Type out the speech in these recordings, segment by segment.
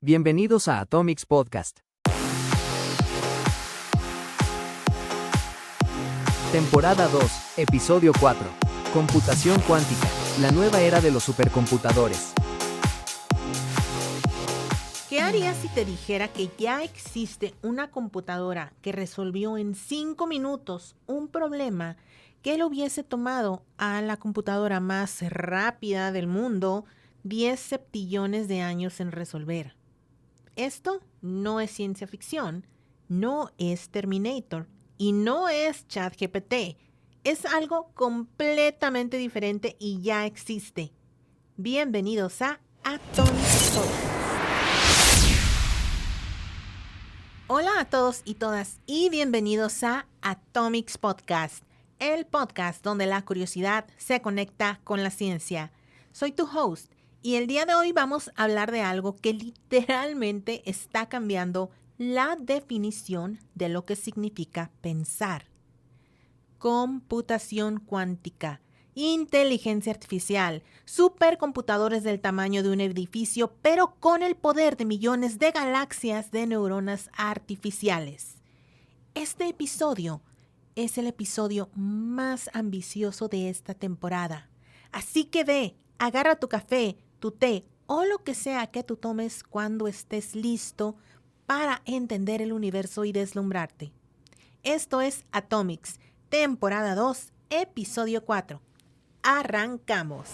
Bienvenidos a Atomics Podcast. Temporada 2, Episodio 4. Computación cuántica, la nueva era de los supercomputadores. ¿Qué harías si te dijera que ya existe una computadora que resolvió en 5 minutos un problema que le hubiese tomado a la computadora más rápida del mundo 10 septillones de años en resolver? Esto no es ciencia ficción, no es Terminator y no es ChatGPT. Es algo completamente diferente y ya existe. Bienvenidos a Atomics Podcast. Hola a todos y todas y bienvenidos a Atomics Podcast, el podcast donde la curiosidad se conecta con la ciencia. Soy tu host y el día de hoy vamos a hablar de algo que literalmente está cambiando la definición de lo que significa pensar. Computación cuántica, inteligencia artificial, supercomputadores del tamaño de un edificio, pero con el poder de millones de galaxias de neuronas artificiales. Este episodio es el episodio más ambicioso de esta temporada. Así que ve, agarra tu café, tu té o lo que sea que tú tomes cuando estés listo para entender el universo y deslumbrarte. Esto es Atomics, temporada 2, episodio 4. Arrancamos.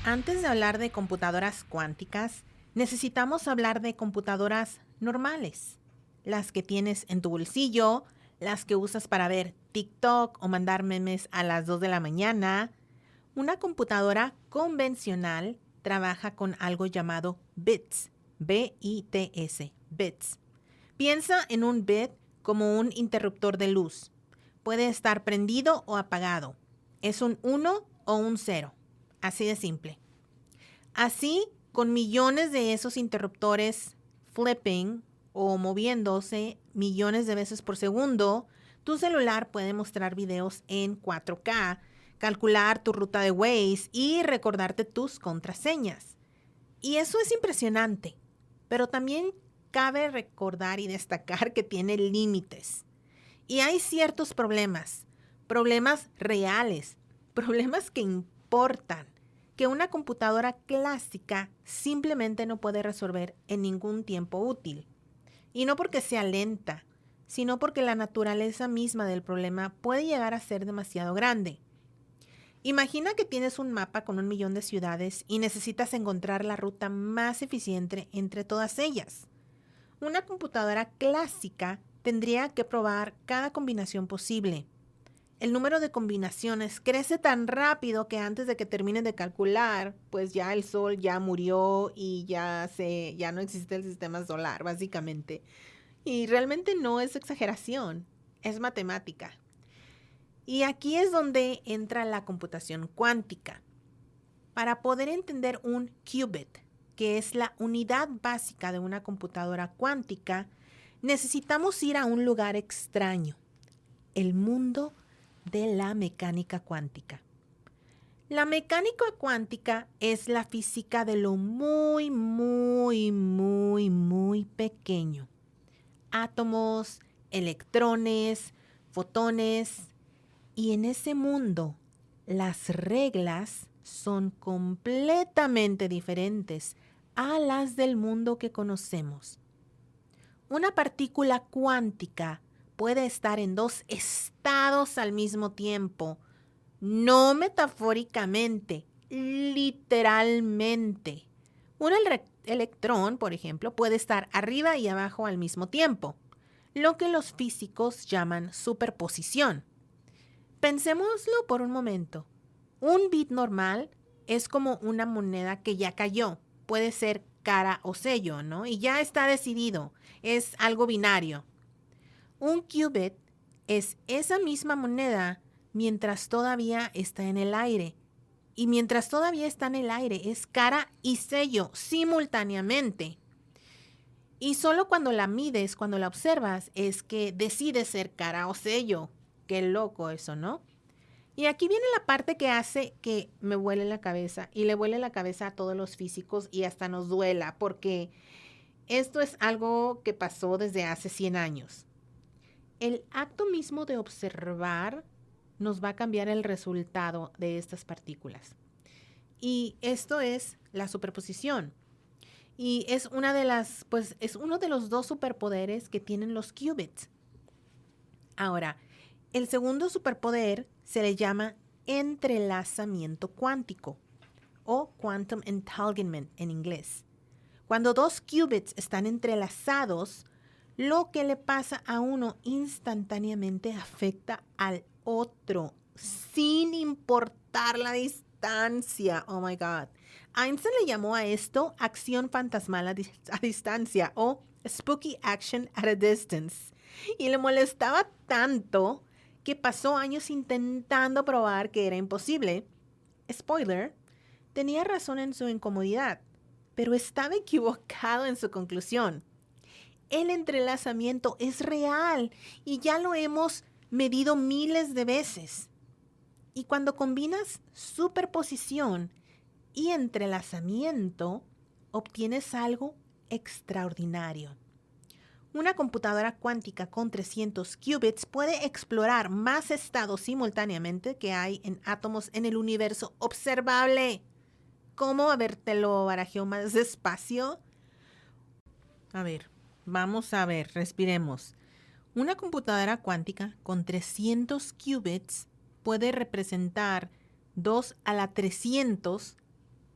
Antes de hablar de computadoras cuánticas, necesitamos hablar de computadoras normales. Las que tienes en tu bolsillo, las que usas para ver TikTok o mandar memes a las 2 de la mañana. Una computadora convencional trabaja con algo llamado bits, B-I-T-S, bits. Piensa en un bit como un interruptor de luz. Puede estar prendido o apagado. Es un 1 o un 0. Así de simple. Así, con millones de esos interruptores flipping o moviéndose millones de veces por segundo, tu celular puede mostrar videos en 4K, calcular tu ruta de Waze y recordarte tus contraseñas. Y eso es impresionante, pero también cabe recordar y destacar que tiene límites. Y hay ciertos problemas reales, problemas que importan, que una computadora clásica simplemente no puede resolver en ningún tiempo útil. Y no porque sea lenta, sino porque la naturaleza misma del problema puede llegar a ser demasiado grande. Imagina que tienes un mapa con 1 millón de ciudades y necesitas encontrar la ruta más eficiente entre todas ellas. Una computadora clásica tendría que probar cada combinación posible. El número de combinaciones crece tan rápido que antes de que termine de calcular, pues ya el sol ya murió y ya no existe el sistema solar, básicamente. Y realmente no es exageración, es matemática. Y aquí es donde entra la computación cuántica. Para poder entender un qubit, que es la unidad básica de una computadora cuántica, necesitamos ir a un lugar extraño, el mundo de la mecánica cuántica. La mecánica cuántica es la física de lo muy, muy, muy, muy pequeño. Átomos, electrones, fotones. Y en ese mundo, las reglas son completamente diferentes a las del mundo que conocemos. Una partícula cuántica puede estar en 2 estados al mismo tiempo, no metafóricamente, literalmente. Un electrón, por ejemplo, puede estar arriba y abajo al mismo tiempo, lo que los físicos llaman superposición. Pensémoslo por un momento. Un bit normal es como una moneda que ya cayó. Puede ser cara o sello, ¿no? Y ya está decidido. Es algo binario. Un qubit es esa misma moneda mientras todavía está en el aire. Y mientras todavía está en el aire es cara y sello simultáneamente. Y solo cuando la mides, cuando la observas, es que decide ser cara o sello. Qué loco eso, ¿no? Y aquí viene la parte que hace que me vuele la cabeza y le vuele la cabeza a todos los físicos y hasta nos duela, porque esto es algo que pasó desde hace 100 años. El acto mismo de observar nos va a cambiar el resultado de estas partículas. Y esto es la superposición. Y es es uno de los dos superpoderes que tienen los qubits. Ahora, el segundo superpoder se le llama entrelazamiento cuántico o quantum entanglement en inglés. Cuando dos qubits están entrelazados, lo que le pasa a uno instantáneamente afecta al otro, sin importar la distancia. Oh my God. Einstein le llamó a esto acción fantasmal a distancia o spooky action at a distance. Y le molestaba tanto que pasó años intentando probar que era imposible. Spoiler, tenía razón en su incomodidad, pero estaba equivocado en su conclusión. El entrelazamiento es real y ya lo hemos medido miles de veces. Y cuando combinas superposición y entrelazamiento, obtienes algo extraordinario. Una computadora cuántica con 300 qubits puede explorar más estados simultáneamente que hay en átomos en el universo observable. ¿Cómo? A ver, te lo barajeo más despacio. A ver, vamos a ver, respiremos. Una computadora cuántica con 300 qubits puede representar 2 a la 300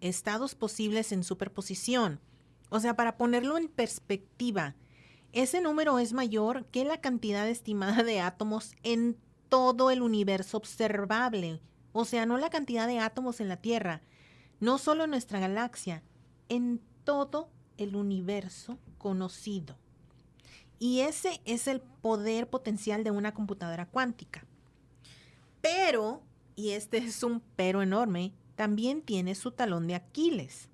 estados posibles en superposición. O sea, para ponerlo en perspectiva, ese número es mayor que la cantidad estimada de átomos en todo el universo observable. O sea, no la cantidad de átomos en la Tierra, no solo en nuestra galaxia, en todo el universo conocido. Y ese es el poder potencial de una computadora cuántica. Pero, y este es un pero enorme, también tiene su talón de Aquiles.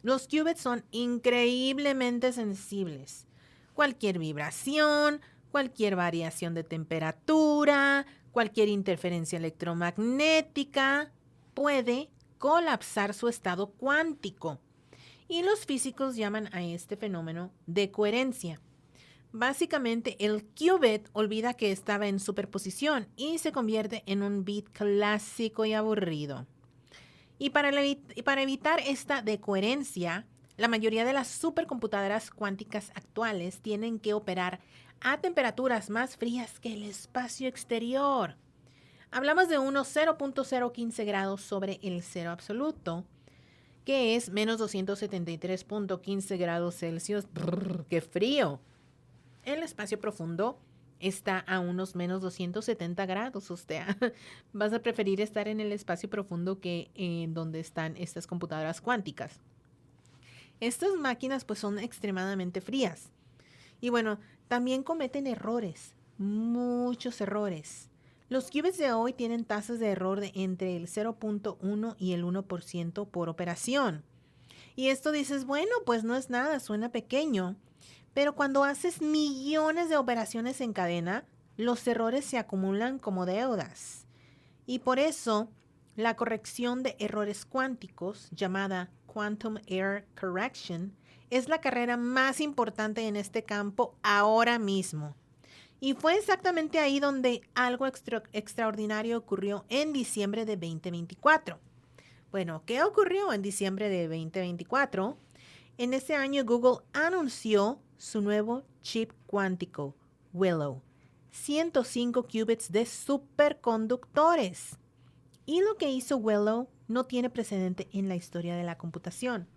Los qubits son increíblemente sensibles. Cualquier vibración, cualquier variación de temperatura, cualquier interferencia electromagnética puede colapsar su estado cuántico. Y los físicos llaman a este fenómeno de coherencia. Básicamente, el qubit olvida que estaba en superposición y se convierte en un bit clásico y aburrido. Y para evitar esta decoherencia, la mayoría de las supercomputadoras cuánticas actuales tienen que operar a temperaturas más frías que el espacio exterior. Hablamos de unos 0.015 grados sobre el cero absoluto, que es menos 273.15 grados Celsius. ¡Brr, qué frío! El espacio profundo está a unos menos 270 grados. O sea, vas a preferir estar en el espacio profundo que en donde están estas computadoras cuánticas. Estas máquinas pues son extremadamente frías. Y bueno, también cometen errores, muchos errores. Los qubits de hoy tienen tasas de error de entre el 0.1 y el 1% por operación. Y esto dices, bueno, pues no es nada, suena pequeño. Pero cuando haces millones de operaciones en cadena, los errores se acumulan como deudas. Y por eso, la corrección de errores cuánticos, llamada Quantum Error Correction, es la carrera más importante en este campo ahora mismo. Y fue exactamente ahí donde algo extraordinario ocurrió en diciembre de 2024. Bueno, ¿qué ocurrió en diciembre de 2024? En ese año Google anunció su nuevo chip cuántico, Willow, 105 qubits de superconductores. Y lo que hizo Willow no tiene precedente en la historia de la computación.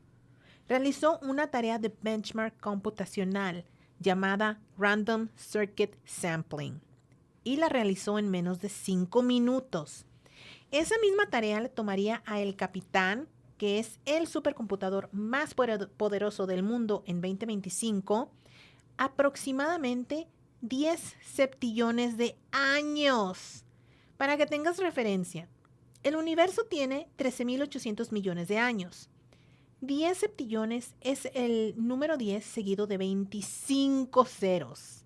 Realizó una tarea de benchmark computacional llamada Random Circuit Sampling y la realizó en menos de 5 minutos. Esa misma tarea le tomaría a El Capitán, que es el supercomputador más poderoso del mundo en 2025, aproximadamente 10 septillones de años. Para que tengas referencia, el universo tiene 13.800 millones de años. 10 septillones es el número 10 seguido de 25 ceros.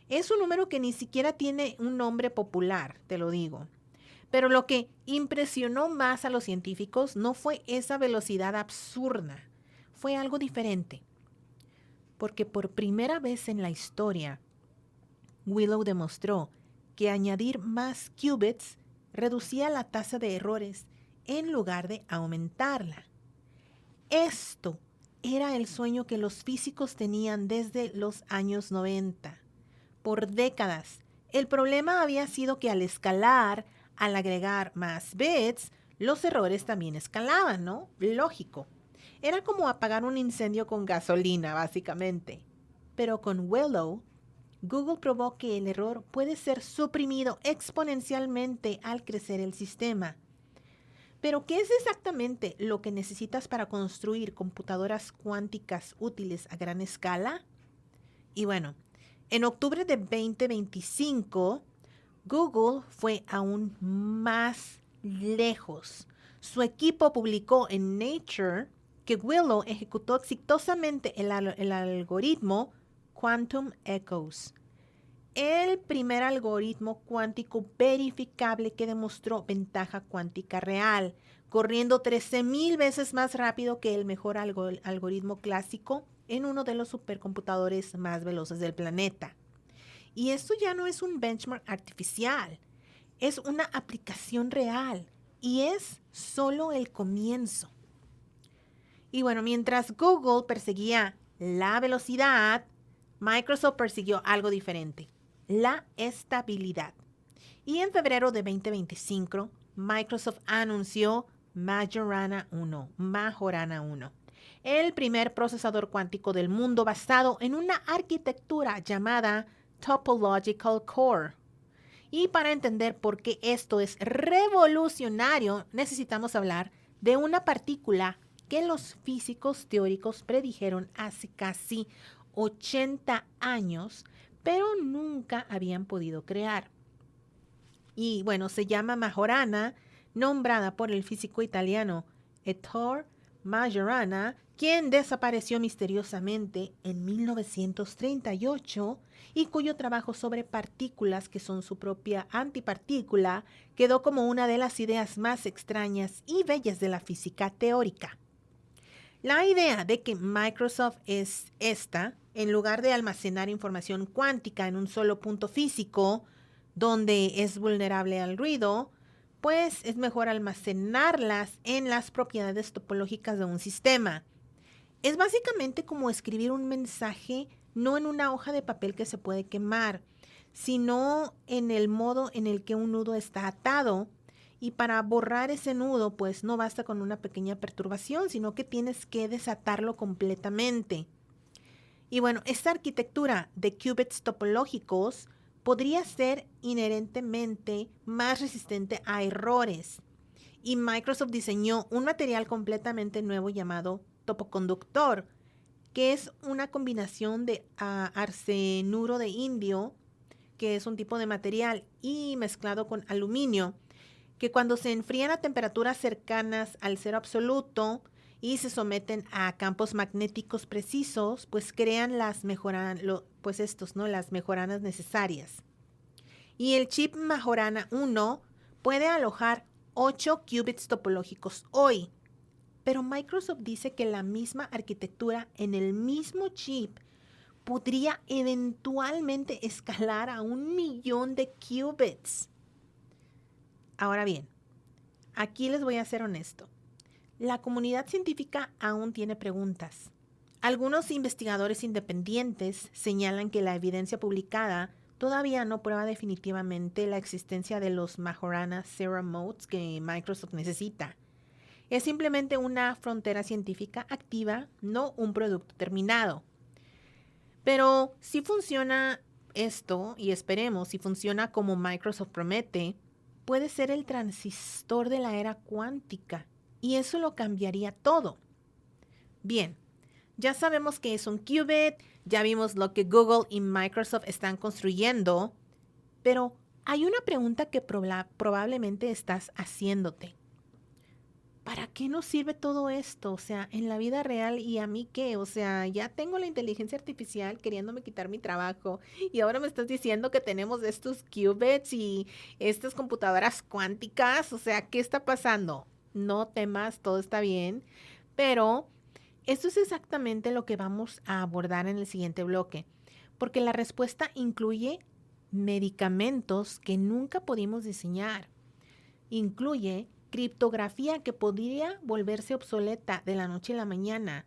Es un número que ni siquiera tiene un nombre popular, te lo digo. Pero lo que impresionó más a los científicos no fue esa velocidad absurda, fue algo diferente. Porque por primera vez en la historia, Willow demostró que añadir más qubits reducía la tasa de errores en lugar de aumentarla. Esto era el sueño que los físicos tenían desde los años 90. Por décadas, el problema había sido que al escalar, al agregar más bits, los errores también escalaban, ¿no? Lógico. Era como apagar un incendio con gasolina, básicamente. Pero con Willow, Google probó que el error puede ser suprimido exponencialmente al crecer el sistema. Pero, ¿qué es exactamente lo que necesitas para construir computadoras cuánticas útiles a gran escala? Y bueno, en octubre de 2025, Google fue aún más lejos. Su equipo publicó en Nature que Willow ejecutó exitosamente el algoritmo Quantum Echoes, el primer algoritmo cuántico verificable que demostró ventaja cuántica real, corriendo 13,000 veces más rápido que el mejor algoritmo clásico en uno de los supercomputadores más veloces del planeta. Y esto ya no es un benchmark artificial, es una aplicación real y es solo el comienzo. Y bueno, mientras Google perseguía la velocidad, Microsoft persiguió algo diferente, la estabilidad. Y en febrero de 2025, Microsoft anunció Majorana 1, el primer procesador cuántico del mundo basado en una arquitectura llamada Topological Core. Y para entender por qué esto es revolucionario, necesitamos hablar de una partícula que los físicos teóricos predijeron hace casi 80 años, pero nunca habían podido crear. Y bueno, se llama Majorana, nombrada por el físico italiano Ettore Majorana, quien desapareció misteriosamente en 1938 y cuyo trabajo sobre partículas, que son su propia antipartícula, quedó como una de las ideas más extrañas y bellas de la física teórica. La idea de que Microsoft es esta, en lugar de almacenar información cuántica en un solo punto físico, donde es vulnerable al ruido, pues es mejor almacenarlas en las propiedades topológicas de un sistema. Es básicamente como escribir un mensaje no en una hoja de papel que se puede quemar, sino en el modo en el que un nudo está atado. Y para borrar ese nudo, pues no basta con una pequeña perturbación, sino que tienes que desatarlo completamente. Y bueno, esta arquitectura de qubits topológicos podría ser inherentemente más resistente a errores. Y Microsoft diseñó un material completamente nuevo llamado topoconductor, que es una combinación de arsenuro de indio, que es un tipo de material, y mezclado con aluminio, que cuando se enfrían a temperaturas cercanas al cero absoluto y se someten a campos magnéticos precisos, pues crean las mejoranas necesarias. Y el chip Majorana 1 puede alojar 8 qubits topológicos hoy, pero Microsoft dice que la misma arquitectura en el mismo chip podría eventualmente escalar a 1,000,000 de qubits. Ahora bien, aquí les voy a ser honesto. La comunidad científica aún tiene preguntas. Algunos investigadores independientes señalan que la evidencia publicada todavía no prueba definitivamente la existencia de los Majorana Zero Modes que Microsoft necesita. Es simplemente una frontera científica activa, no un producto terminado. Pero si funciona esto, y esperemos si funciona como Microsoft promete, puede ser el transistor de la era cuántica, y eso lo cambiaría todo. Bien, ya sabemos que es un qubit, ya vimos lo que Google y Microsoft están construyendo, pero hay una pregunta que probablemente estás haciéndote. ¿para qué nos sirve todo esto? O sea, en la vida real, ¿y a mí qué? O sea, ya tengo la inteligencia artificial queriéndome quitar mi trabajo y ahora me estás diciendo que tenemos estos qubits y estas computadoras cuánticas. O sea, ¿qué está pasando? No temas, todo está bien, pero esto es exactamente lo que vamos a abordar en el siguiente bloque, porque la respuesta incluye medicamentos que nunca pudimos diseñar. Incluye criptografía que podría volverse obsoleta de la noche a la mañana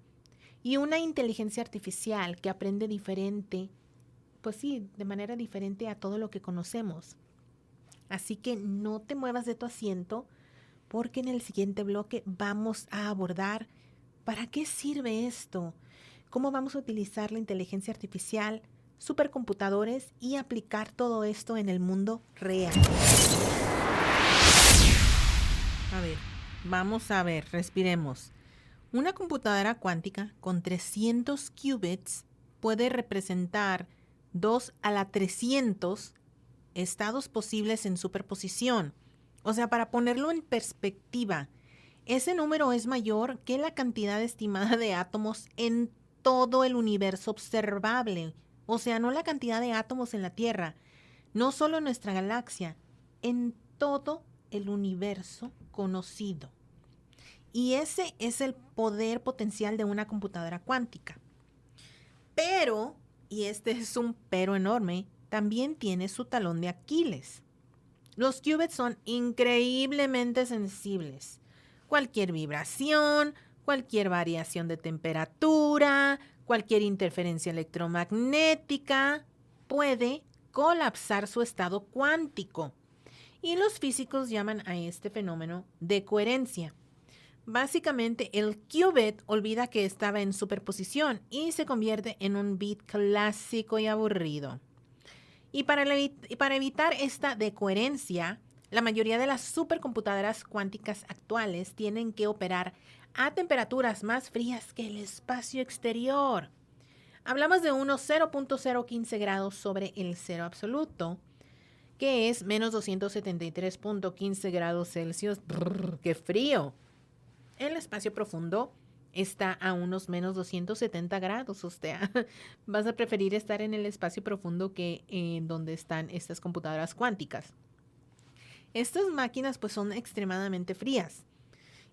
y una inteligencia artificial que aprende diferente, pues sí, de manera diferente a todo lo que conocemos. Así que no te muevas de tu asiento porque en el siguiente bloque vamos a abordar para qué sirve esto, cómo vamos a utilizar la inteligencia artificial, supercomputadores y aplicar todo esto en el mundo real. A ver, vamos a ver, respiremos. Una computadora cuántica con 300 qubits puede representar 2 a la 300 estados posibles en superposición. O sea, para ponerlo en perspectiva, ese número es mayor que la cantidad estimada de átomos en todo el universo observable. O sea, no la cantidad de átomos en la Tierra, no solo en nuestra galaxia, en todo el universo conocido. Y ese es el poder potencial de una computadora cuántica. Pero, y este es un pero enorme, también tiene su talón de Aquiles. Los qubits son increíblemente sensibles. Cualquier vibración, cualquier variación de temperatura, cualquier interferencia electromagnética puede colapsar su estado cuántico. Y los físicos llaman a este fenómeno decoherencia. Básicamente, el qubit olvida que estaba en superposición y se convierte en un bit clásico y aburrido. Y para evitar esta decoherencia, la mayoría de las supercomputadoras cuánticas actuales tienen que operar a temperaturas más frías que el espacio exterior. Hablamos de unos 0.015 grados sobre el cero absoluto, que es menos 273.15 grados Celsius. ¡Brr, qué frío! El espacio profundo está a unos menos 270 grados. O sea, vas a preferir estar en el espacio profundo que en donde están estas computadoras cuánticas. Estas máquinas pues son extremadamente frías.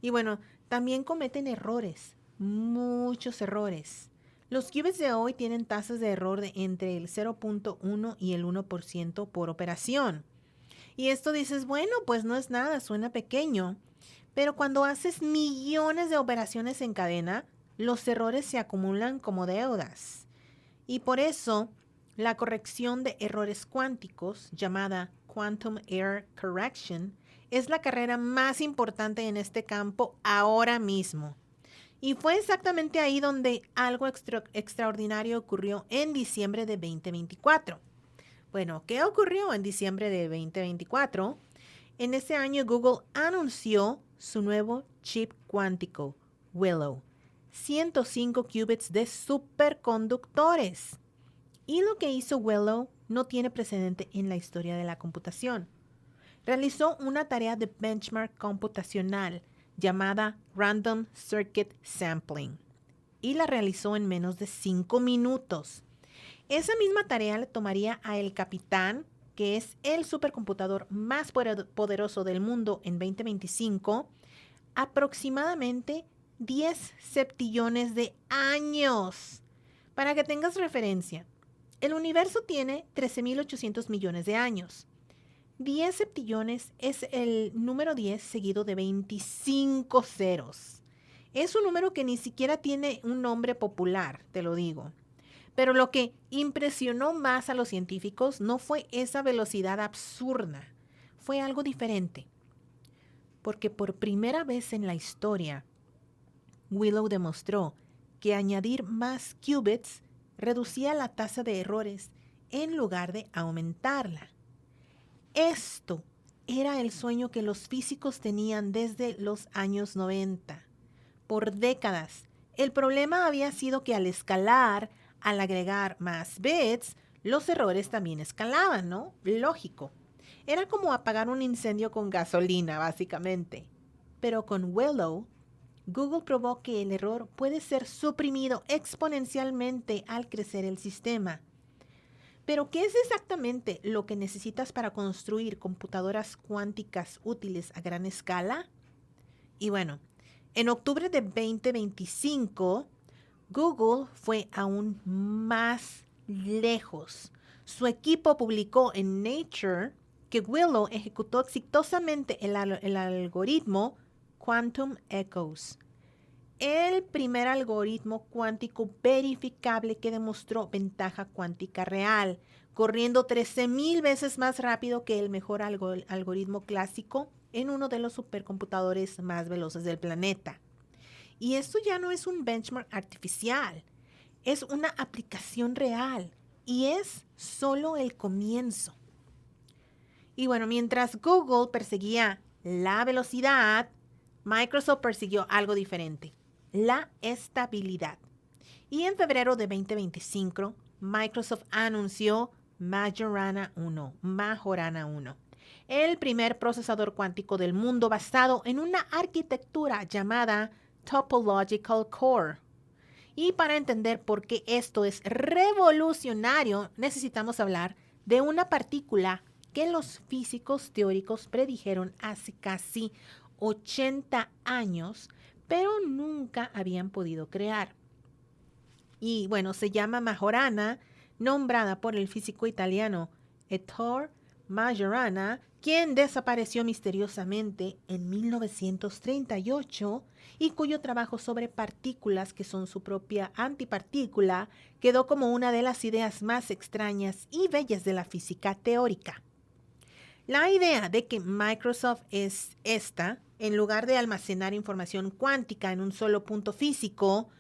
Y bueno, también cometen errores, muchos errores. Los qubits de hoy tienen tasas de error de entre el 0.1 y el 1% por operación. Y esto dices, bueno, pues no es nada, suena pequeño. Pero cuando haces millones de operaciones en cadena, los errores se acumulan como deudas. Y por eso, la corrección de errores cuánticos, llamada Quantum Error Correction, es la carrera más importante en este campo ahora mismo. Y fue exactamente ahí donde algo extraordinario ocurrió en diciembre de 2024. Bueno, ¿qué ocurrió en diciembre de 2024? En ese año Google anunció su nuevo chip cuántico, Willow, 105 qubits de superconductores. Y lo que hizo Willow no tiene precedente en la historia de la computación. Realizó una tarea de benchmark computacional llamada Random Circuit Sampling y la realizó en menos de 5 minutos. Esa misma tarea le tomaría a El Capitán, que es el supercomputador más poderoso del mundo en 2025, aproximadamente 10 septillones de años. Para que tengas referencia, el universo tiene 13.800 millones de años. 10 septillones es el número 10 seguido de 25 ceros. Es un número que ni siquiera tiene un nombre popular, te lo digo. Pero lo que impresionó más a los científicos no fue esa velocidad absurda, fue algo diferente. Porque por primera vez en la historia, Willow demostró que añadir más qubits reducía la tasa de errores en lugar de aumentarla. Esto era el sueño que los físicos tenían desde los años 90. Por décadas, el problema había sido que al escalar, al agregar más bits, los errores también escalaban, ¿no? Lógico. Era como apagar un incendio con gasolina, básicamente. Pero con Willow, Google probó que el error puede ser suprimido exponencialmente al crecer el sistema. Pero, ¿qué es exactamente lo que necesitas para construir computadoras cuánticas útiles a gran escala? Y bueno, en octubre de 2025, Google fue aún más lejos. Su equipo publicó en Nature que Willow ejecutó exitosamente el algoritmo Quantum Echoes, el primer algoritmo cuántico verificable que demostró ventaja cuántica real, corriendo 13,000 veces más rápido que el mejor algoritmo clásico en uno de los supercomputadores más veloces del planeta. Y esto ya no es un benchmark artificial, es una aplicación real y es solo el comienzo. Y bueno, mientras Google perseguía la velocidad, Microsoft persiguió algo diferente, la estabilidad. Y en febrero de 2025, Microsoft anunció Majorana 1, el primer procesador cuántico del mundo basado en una arquitectura llamada Topological Core. Y para entender por qué esto es revolucionario, necesitamos hablar de una partícula que los físicos teóricos predijeron hace casi 80 años, pero nunca habían podido crear. Y bueno, se llama Majorana, nombrada por el físico italiano Ettore Majorana, quien desapareció misteriosamente en 1938 y cuyo trabajo sobre partículas, que son su propia antipartícula, quedó como una de las ideas más extrañas y bellas de la física teórica. La idea de que Microsoft es esta, en lugar de almacenar información cuántica en un solo punto físico,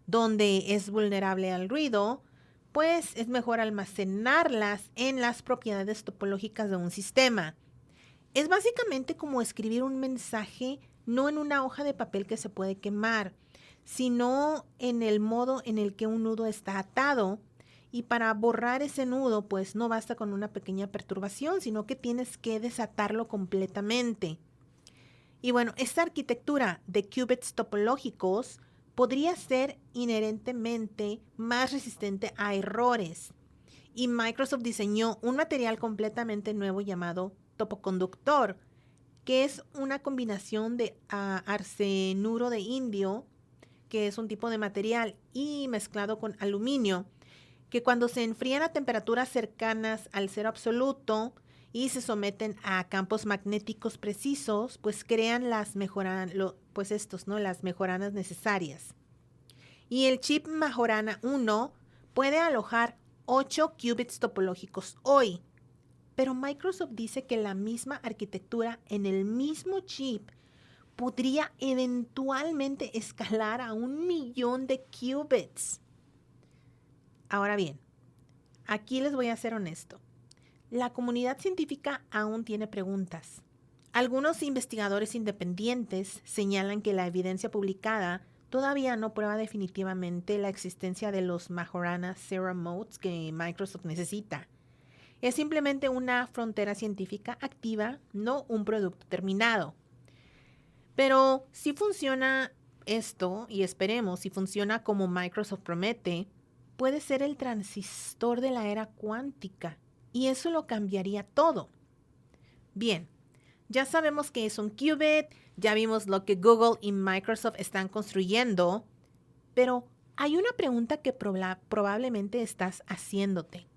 donde es vulnerable al ruido, pues es mejor almacenarlas en las propiedades topológicas de un sistema. Es básicamente como escribir un mensaje no en una hoja de papel que se puede quemar, sino en el modo en el que un nudo está atado. Y para borrar ese nudo, pues no basta con una pequeña perturbación, sino que tienes que desatarlo completamente. Y bueno, esta arquitectura de qubits topológicos podría ser inherentemente más resistente a errores. Y Microsoft diseñó un material completamente nuevo llamado topoconductor, que es una combinación de arsenuro de indio, que es un tipo de material, y mezclado con aluminio, que cuando se enfrían a temperaturas cercanas al cero absoluto y se someten a campos magnéticos precisos, pues crean las mejoranas necesarias. Y el chip Majorana 1 puede alojar 8 qubits topológicos hoy, pero Microsoft dice que la misma arquitectura en el mismo chip podría eventualmente escalar a 1,000,000 de qubits. Ahora bien, aquí les voy a ser honesto. La comunidad científica aún tiene preguntas. Algunos investigadores independientes señalan que la evidencia publicada todavía no prueba definitivamente la existencia de los Majorana Zero Modes que Microsoft necesita. Es simplemente una frontera científica activa, no un producto terminado. Pero si funciona esto, y esperemos si funciona como Microsoft promete, puede ser el transistor de la era cuántica, y eso lo cambiaría todo. Bien, ya sabemos que es un qubit, ya vimos lo que Google y Microsoft están construyendo, pero hay una pregunta que probablemente estás haciéndote.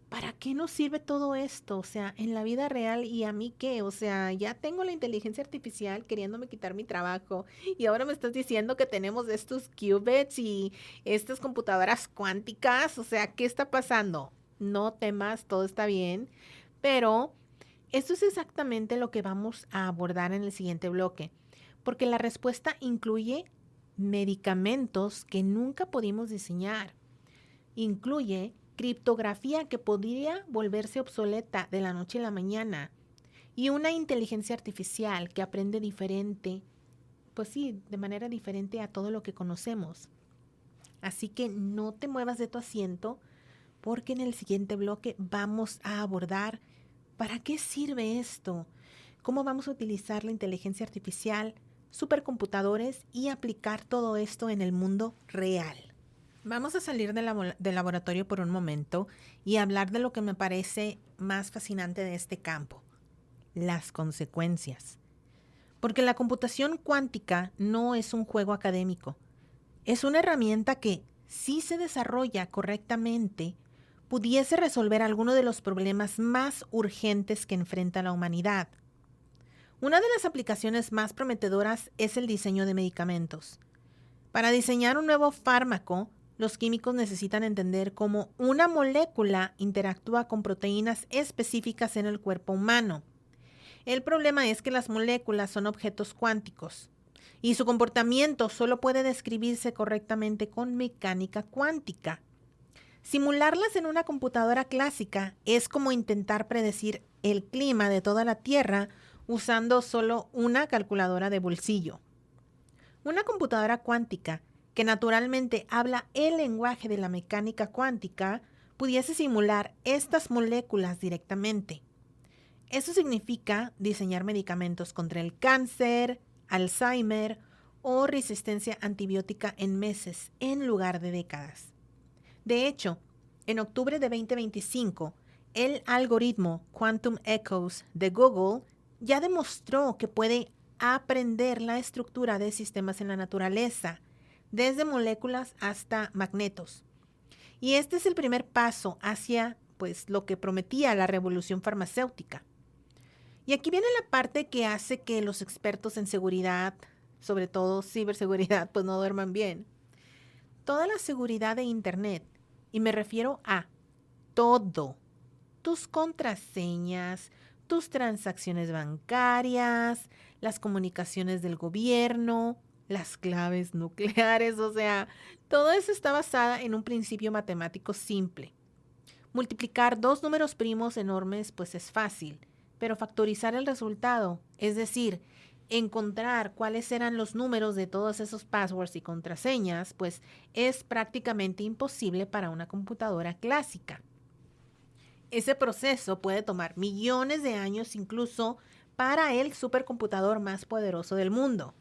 ¿Para qué nos sirve todo esto? O sea, en la vida real, ¿y a mí qué? O sea, ya tengo la inteligencia artificial queriéndome quitar mi trabajo y ahora me estás diciendo que tenemos estos qubits y estas computadoras cuánticas. O sea, ¿qué está pasando? No temas, todo está bien, pero esto es exactamente lo que vamos a abordar en el siguiente bloque, porque la respuesta incluye medicamentos que nunca pudimos diseñar. Incluye criptografía que podría volverse obsoleta de la noche a la mañana y una inteligencia artificial que aprende diferente, pues sí, de manera diferente a todo lo que conocemos. Así que no te muevas de tu asiento porque en el siguiente bloque vamos a abordar para qué sirve esto, cómo vamos a utilizar la inteligencia artificial, supercomputadores y aplicar todo esto en el mundo real. Vamos a salir del laboratorio por un momento y hablar de lo que me parece más fascinante de este campo, las consecuencias. Porque la computación cuántica no es un juego académico, es una herramienta que, si se desarrolla correctamente, pudiese resolver algunos de los problemas más urgentes que enfrenta la humanidad. Una de las aplicaciones más prometedoras es el diseño de medicamentos. Para diseñar un nuevo fármaco, los químicos necesitan entender cómo una molécula interactúa con proteínas específicas en el cuerpo humano. El problema es que las moléculas son objetos cuánticos y su comportamiento solo puede describirse correctamente con mecánica cuántica. Simularlas en una computadora clásica es como intentar predecir el clima de toda la Tierra usando solo una calculadora de bolsillo. Una computadora cuántica que naturalmente habla el lenguaje de la mecánica cuántica pudiese simular estas moléculas directamente. Eso significa diseñar medicamentos contra el cáncer, Alzheimer o resistencia antibiótica en meses en lugar de décadas. De hecho, en octubre de 2025, el algoritmo Quantum Echoes de Google ya demostró que puede aprender la estructura de sistemas en la naturaleza, desde moléculas hasta magnetos. Y este es el primer paso hacia, lo que prometía la revolución farmacéutica. Y aquí viene la parte que hace que los expertos en seguridad, sobre todo ciberseguridad, no duerman bien. Toda la seguridad de Internet, y me refiero a todo, tus contraseñas, tus transacciones bancarias, las comunicaciones del gobierno, las claves nucleares, todo eso está basado en un principio matemático simple. Multiplicar dos números primos enormes, es fácil, pero factorizar el resultado, es decir, encontrar cuáles eran los números de todos esos passwords y contraseñas, es prácticamente imposible para una computadora clásica. Ese proceso puede tomar millones de años incluso para el supercomputador más poderoso del mundo.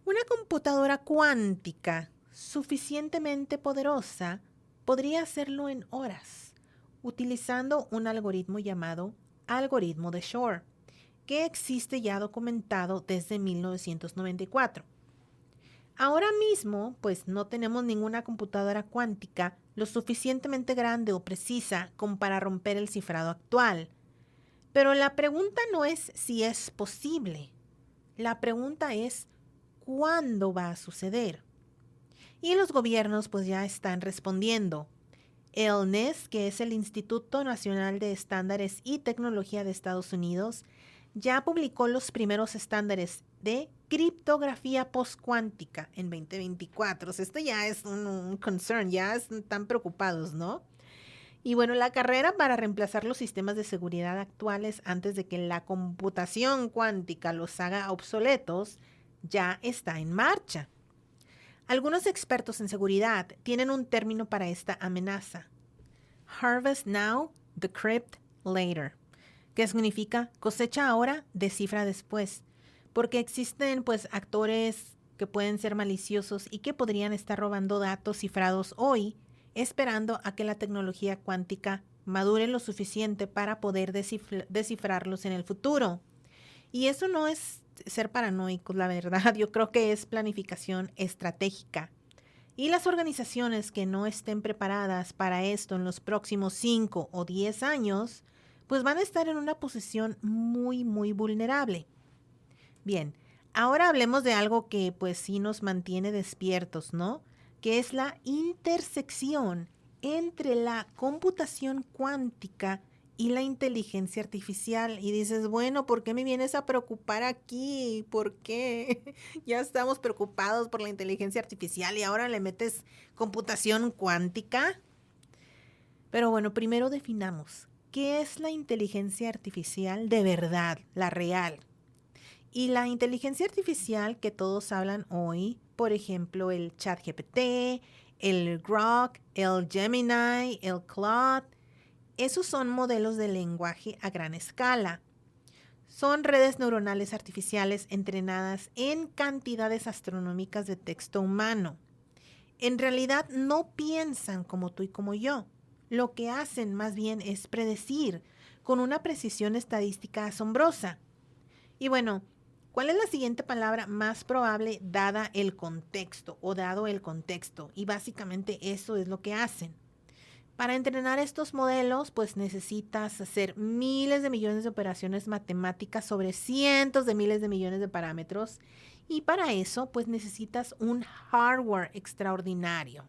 Una computadora cuántica suficientemente poderosa podría hacerlo en horas, utilizando un algoritmo llamado algoritmo de Shor, que existe ya documentado desde 1994. Ahora mismo, no tenemos ninguna computadora cuántica lo suficientemente grande o precisa como para romper el cifrado actual. Pero la pregunta no es si es posible. La pregunta es ¿cuándo va a suceder? Y los gobiernos ya están respondiendo. El NIST, que es el Instituto Nacional de Estándares y Tecnología de Estados Unidos, ya publicó los primeros estándares de criptografía postcuántica en 2024. Esto ya es un concern, ya están preocupados, ¿no? Y la carrera para reemplazar los sistemas de seguridad actuales antes de que la computación cuántica los haga obsoletos ya está en marcha. Algunos expertos en seguridad tienen un término para esta amenaza: Harvest now, decrypt later, que significa cosecha ahora, descifra después, porque existen actores que pueden ser maliciosos y que podrían estar robando datos cifrados hoy, esperando a que la tecnología cuántica madure lo suficiente para poder descifrarlos en el futuro. Y eso no es ser paranoicos, la verdad. Yo creo que es planificación estratégica. Y las organizaciones que no estén preparadas para esto en los próximos 5 o 10 años, van a estar en una posición muy, muy vulnerable. Bien, ahora hablemos de algo que sí nos mantiene despiertos, ¿no? Que es la intersección entre la computación cuántica y la inteligencia artificial. Y dices, bueno, ¿por qué me vienes a preocupar aquí? ¿Por qué? Ya estamos preocupados por la inteligencia artificial y ahora le metes computación cuántica. Pero primero definamos, ¿qué es la inteligencia artificial de verdad, la real? Y la inteligencia artificial que todos hablan hoy, por ejemplo, el ChatGPT, el Grok, el Gemini, el Claude, esos son modelos de lenguaje a gran escala. Son redes neuronales artificiales entrenadas en cantidades astronómicas de texto humano. En realidad no piensan como tú y como yo. Lo que hacen más bien es predecir con una precisión estadística asombrosa. Y bueno, ¿cuál es la siguiente palabra más probable dada el contexto o dado el contexto? Y básicamente eso es lo que hacen. Para entrenar estos modelos, pues necesitas hacer miles de millones de operaciones matemáticas sobre cientos de miles de millones de parámetros. Y para eso, pues necesitas un hardware extraordinario.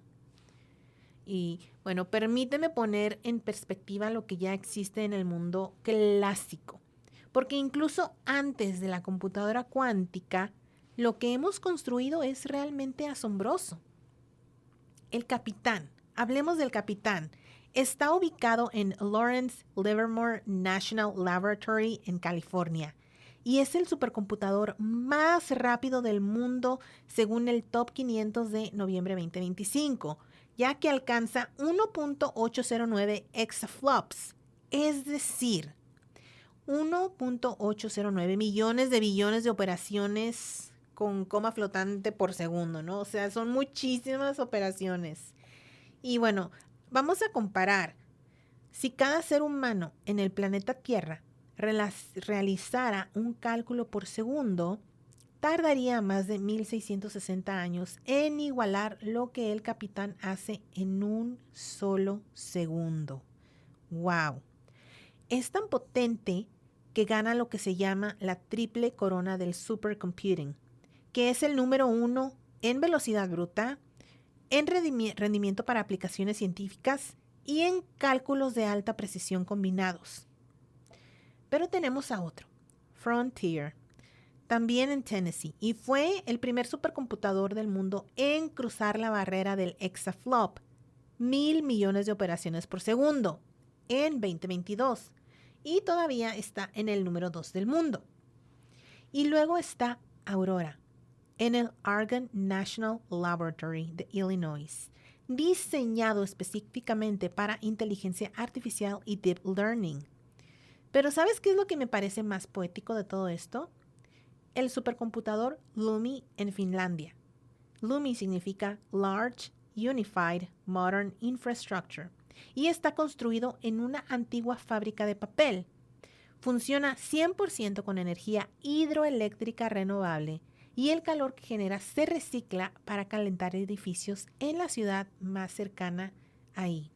Y bueno, permíteme poner en perspectiva lo que ya existe en el mundo clásico. Porque incluso antes de la computadora cuántica, lo que hemos construido es realmente asombroso. El Capitán, hablemos del Capitán, está ubicado en Lawrence Livermore National Laboratory en California y es el supercomputador más rápido del mundo según el Top 500 de noviembre 2025, ya que alcanza 1.809 exaflops, es decir, 1.809 millones de billones de operaciones con coma flotante por segundo, ¿no? O sea, son muchísimas operaciones. Y bueno, vamos a comparar. Si cada ser humano en el planeta Tierra realizara un cálculo por segundo, tardaría más de 1660 años en igualar lo que el Capitán hace en un solo segundo. ¡Wow! Es tan potente que gana lo que se llama la triple corona del supercomputing, que es el número 1 en velocidad bruta, en rendimiento para aplicaciones científicas y en cálculos de alta precisión combinados. Pero tenemos a otro, Frontier, también en Tennessee, y fue el primer supercomputador del mundo en cruzar la barrera del exaflop, 1,000 millones de operaciones por segundo, en 2022, y todavía está en el número 2 del mundo. Y luego está Aurora, en el Argonne National Laboratory de Illinois, diseñado específicamente para inteligencia artificial y deep learning. Pero ¿sabes qué es lo que me parece más poético de todo esto? El supercomputador LUMI en Finlandia. LUMI significa Large Unified Modern Infrastructure y está construido en una antigua fábrica de papel. Funciona 100% con energía hidroeléctrica renovable y el calor que genera se recicla para calentar edificios en la ciudad más cercana ahí.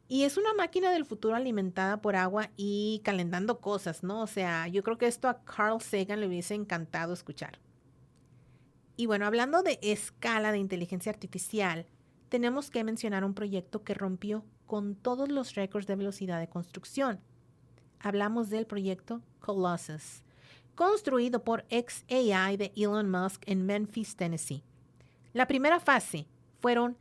Y es una máquina del futuro alimentada por agua y calentando cosas, ¿no? O sea, yo creo que esto a Carl Sagan le hubiese encantado escuchar. Y bueno, hablando de escala de inteligencia artificial, tenemos que mencionar un proyecto que rompió con todos los récords de velocidad de construcción. Hablamos del proyecto Colossus, construido por xAI de Elon Musk en Memphis, Tennessee. La primera fase fueron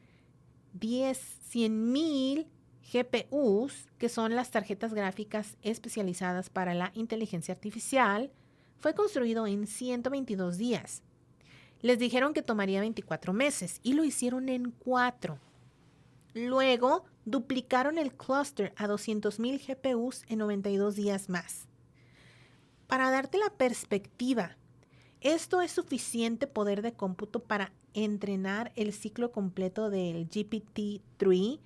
100,000 GPUs, que son las tarjetas gráficas especializadas para la inteligencia artificial. Fue construido en 122 días. Les dijeron que tomaría 24 meses y lo hicieron en 4. Luego duplicaron el clúster a 200,000 GPUs en 92 días más. Para darte la perspectiva, esto es suficiente poder de cómputo para entrenar el ciclo completo del GPT-3,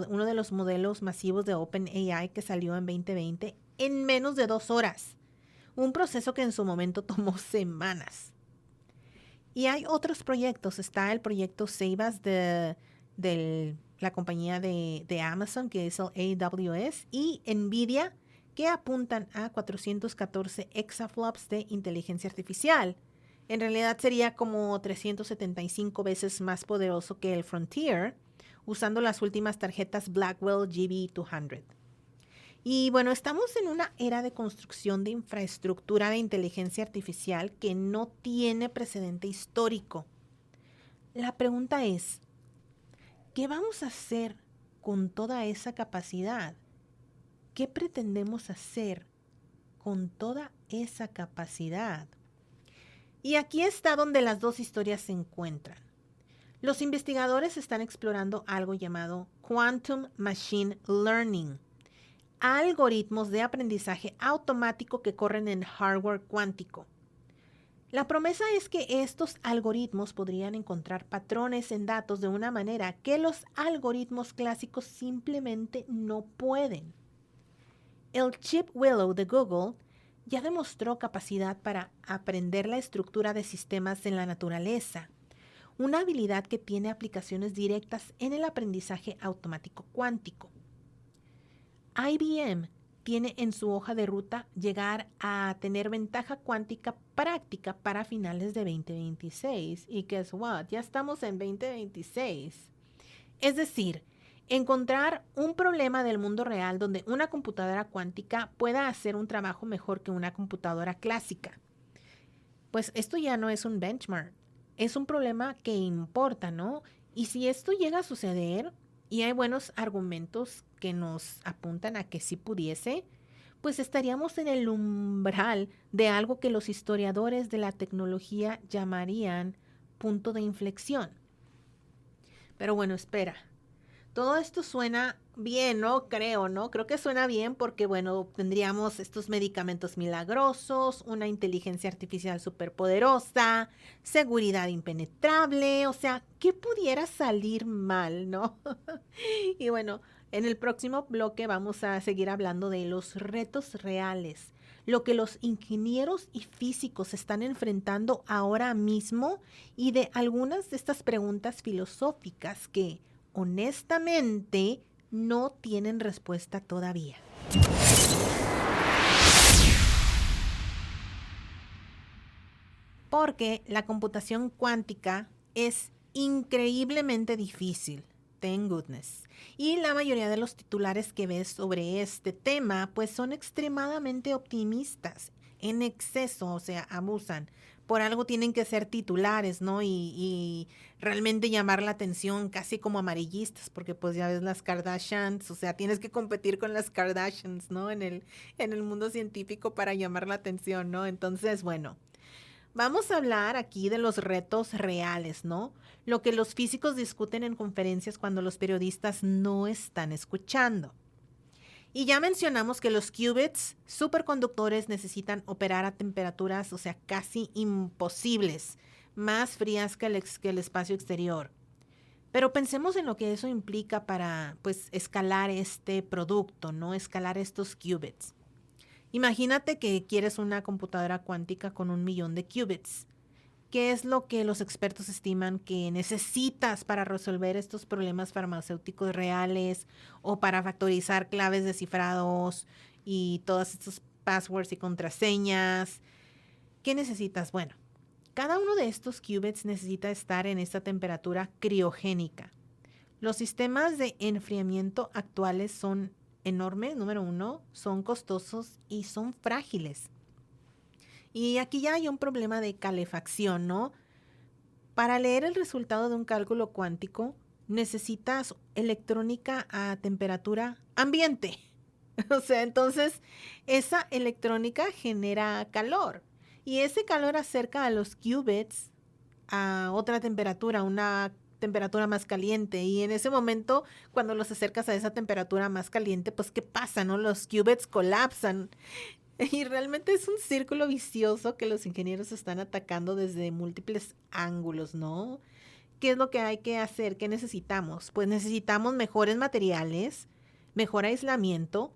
uno de los modelos masivos de OpenAI que salió en 2020, en menos de 2 horas. Un proceso que en su momento tomó semanas. Y hay otros proyectos. Está el proyecto Ceibas de la compañía de Amazon, que es el AWS, y NVIDIA, que apuntan a 414 exaflops de inteligencia artificial. En realidad sería como 375 veces más poderoso que el Frontier, usando las últimas tarjetas Blackwell GB200. Y bueno, estamos en una era de construcción de infraestructura de inteligencia artificial que no tiene precedente histórico. La pregunta es, ¿qué vamos a hacer con toda esa capacidad? ¿Qué pretendemos hacer con toda esa capacidad? Y aquí está donde las dos historias se encuentran. Los investigadores están explorando algo llamado Quantum Machine Learning. algoritmos de aprendizaje automático que corren en hardware cuántico. La promesa es que estos algoritmos podrían encontrar patrones en datos de una manera que los algoritmos clásicos simplemente no pueden. El chip Willow de Google ya demostró capacidad para aprender la estructura de sistemas en la naturaleza, una habilidad que tiene aplicaciones directas en el aprendizaje automático cuántico. IBM tiene en su hoja de ruta llegar a tener ventaja cuántica práctica para finales de 2026. Y guess what? Ya estamos en 2026. Es decir, encontrar un problema del mundo real donde una computadora cuántica pueda hacer un trabajo mejor que una computadora clásica. Pues esto ya no es un benchmark, es un problema que importa, ¿no? Y si esto llega a suceder, y hay buenos argumentos que nos apuntan a que sí pudiese, pues estaríamos en el umbral de algo que los historiadores de la tecnología llamarían punto de inflexión. Pero bueno, espera. Todo esto suena bien, ¿no? Creo que suena bien porque, bueno, tendríamos estos medicamentos milagrosos, una inteligencia artificial superpoderosa, seguridad impenetrable, o sea, ¿qué pudiera salir mal, no? Y bueno, en el próximo bloque vamos a seguir hablando de los retos reales, lo que los ingenieros y físicos están enfrentando ahora mismo y de algunas de estas preguntas filosóficas que honestamente no tienen respuesta todavía. Porque la computación cuántica es increíblemente difícil. Thank goodness. Y la mayoría de los titulares que ves sobre este tema pues son extremadamente optimistas, en exceso, o sea, abusan. Por algo tienen que ser titulares, ¿no? Y realmente llamar la atención casi como amarillistas, porque pues ya ves las Kardashians, o sea, tienes que competir con las Kardashians, ¿no? En el mundo científico para llamar la atención, ¿no? Entonces, bueno, vamos a hablar aquí de los retos reales, ¿no? Lo que los físicos discuten en conferencias cuando los periodistas no están escuchando. Y ya mencionamos que los qubits superconductores necesitan operar a temperaturas, o sea, casi imposibles, más frías que el espacio exterior. Pero pensemos en lo que eso implica para, pues, escalar este producto, ¿no? Escalar estos qubits. Imagínate que quieres una computadora cuántica con 1,000,000 de qubits. ¿Qué es lo que los expertos estiman que necesitas para resolver estos problemas farmacéuticos reales o para factorizar claves de cifrados y todos estos passwords y contraseñas? ¿Qué necesitas? Bueno, cada uno de estos qubits necesita estar en esta temperatura criogénica. Los sistemas de enfriamiento actuales son enormes, número uno, son costosos y son frágiles. Y aquí ya hay un problema de calefacción, ¿no? Para leer el resultado de un cálculo cuántico, necesitas electrónica a temperatura ambiente. O sea, entonces esa electrónica genera calor. Y ese calor acerca a los qubits a otra temperatura, una temperatura más caliente. Y en ese momento, cuando los acercas a esa temperatura más caliente, pues ¿qué pasa, no? Los qubits colapsan. Y realmente es un círculo vicioso que los ingenieros están atacando desde múltiples ángulos, ¿no? ¿Qué es lo que hay que hacer? ¿Qué necesitamos? Pues necesitamos mejores materiales, mejor aislamiento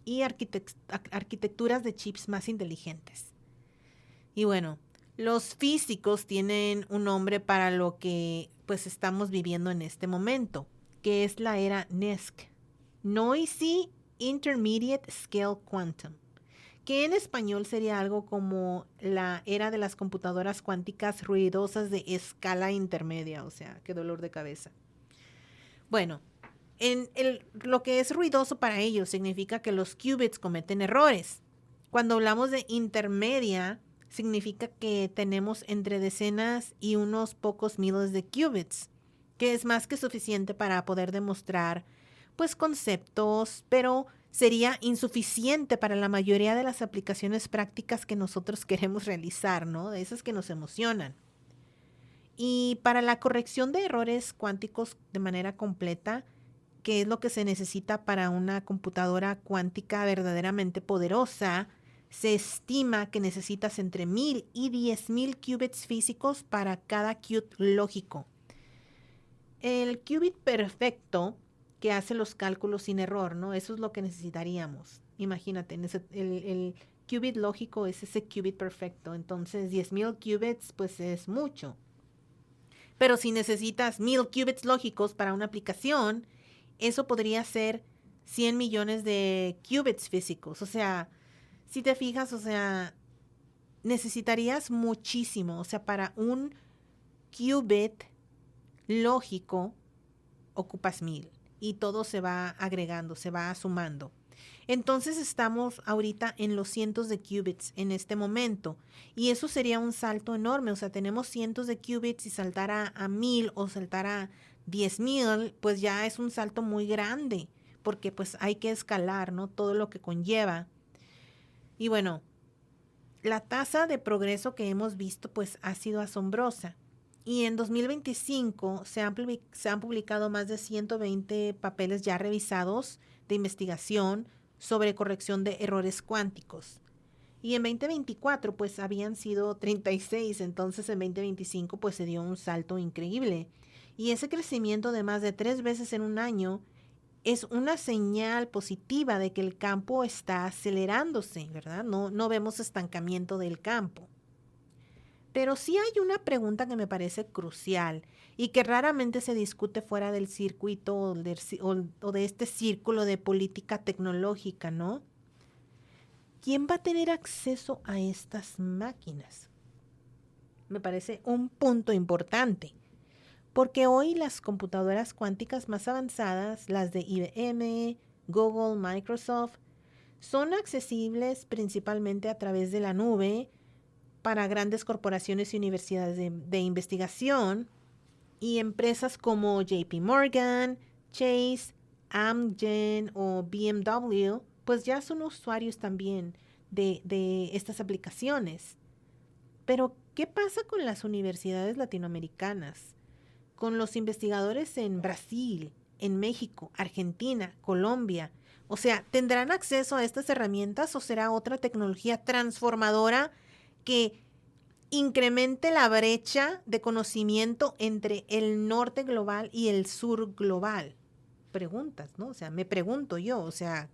y arquitecturas de chips más inteligentes. Y bueno, los físicos tienen un nombre para lo que pues estamos viviendo en este momento, que es la era NISQ, Noisy Intermediate Scale Quantum, que en español sería algo como la era de las computadoras cuánticas ruidosas de escala intermedia, o sea, qué dolor de cabeza. Bueno, lo que es ruidoso para ellos significa que los qubits cometen errores. Cuando hablamos de intermedia, significa que tenemos entre decenas y unos pocos miles de qubits, que es más que suficiente para poder demostrar, pues, conceptos, pero sería insuficiente para la mayoría de las aplicaciones prácticas que nosotros queremos realizar, ¿no? De esas que nos emocionan. Y para la corrección de errores cuánticos de manera completa, que es lo que se necesita para una computadora cuántica verdaderamente poderosa, se estima que necesitas entre 1000 y 10,000 qubits físicos para cada qubit lógico. El qubit perfecto que hace los cálculos sin error, ¿no? Eso es lo que necesitaríamos. Imagínate, el qubit lógico es ese qubit perfecto. Entonces, 10,000 qubits, pues es mucho. Pero si necesitas 1000 qubits lógicos para una aplicación, eso podría ser 100 millones de qubits físicos. O sea, si te fijas, o sea, necesitarías muchísimo. O sea, para un qubit lógico ocupas 1000 y todo se va agregando, se va sumando. Entonces estamos ahorita en los cientos de qubits en este momento y eso sería un salto enorme. O sea, tenemos cientos de qubits y saltar a 1000 o saltar a 10,000, pues ya es un salto muy grande porque pues hay que escalar, ¿no? Todo lo que conlleva. Y bueno, la tasa de progreso que hemos visto pues ha sido asombrosa. Y en 2025 se han publicado más de 120 papeles ya revisados de investigación sobre corrección de errores cuánticos. Y en 2024 pues habían sido 36, entonces en 2025 pues se dio un salto increíble. Y ese crecimiento de más de 3 veces en un año es una señal positiva de que el campo está acelerándose, ¿verdad? No vemos estancamiento del campo. Pero sí hay una pregunta que me parece crucial y que raramente se discute fuera del circuito o de este círculo de política tecnológica, ¿no? ¿Quién va a tener acceso a estas máquinas? Me parece un punto importante, porque hoy las computadoras cuánticas más avanzadas, las de IBM, Google, Microsoft, son accesibles principalmente a través de la nube, para grandes corporaciones y universidades de investigación y empresas como JP Morgan, Chase, Amgen o BMW, pues ya son usuarios también de estas aplicaciones. Pero, ¿qué pasa con las universidades latinoamericanas? Con los investigadores en Brasil, en México, Argentina, Colombia. O sea, ¿tendrán acceso a estas herramientas o será otra tecnología transformadora que incremente la brecha de conocimiento entre el norte global y el sur global? Preguntas, ¿no? O sea, me pregunto yo, o sea,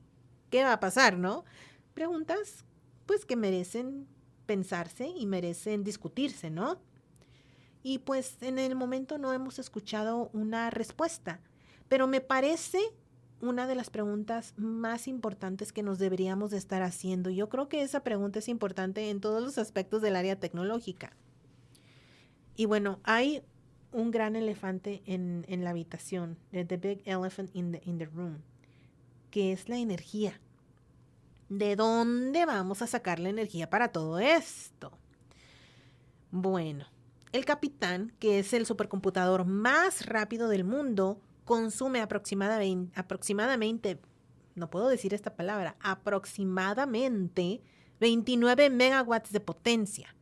¿qué va a pasar, no? Preguntas, pues, que merecen pensarse y merecen discutirse, ¿no? Y pues en el momento no hemos escuchado una respuesta, pero me parece una de las preguntas más importantes que nos deberíamos de estar haciendo. Yo creo que esa pregunta es importante en todos los aspectos del área tecnológica. Y bueno, hay un gran elefante en la habitación, the big elephant in the room, que es la energía. ¿De dónde vamos a sacar la energía para todo esto? Bueno, el Capitán, que es el supercomputador más rápido del mundo, consume aproximadamente, no puedo decir esta palabra, aproximadamente 29 megawatts de potencia.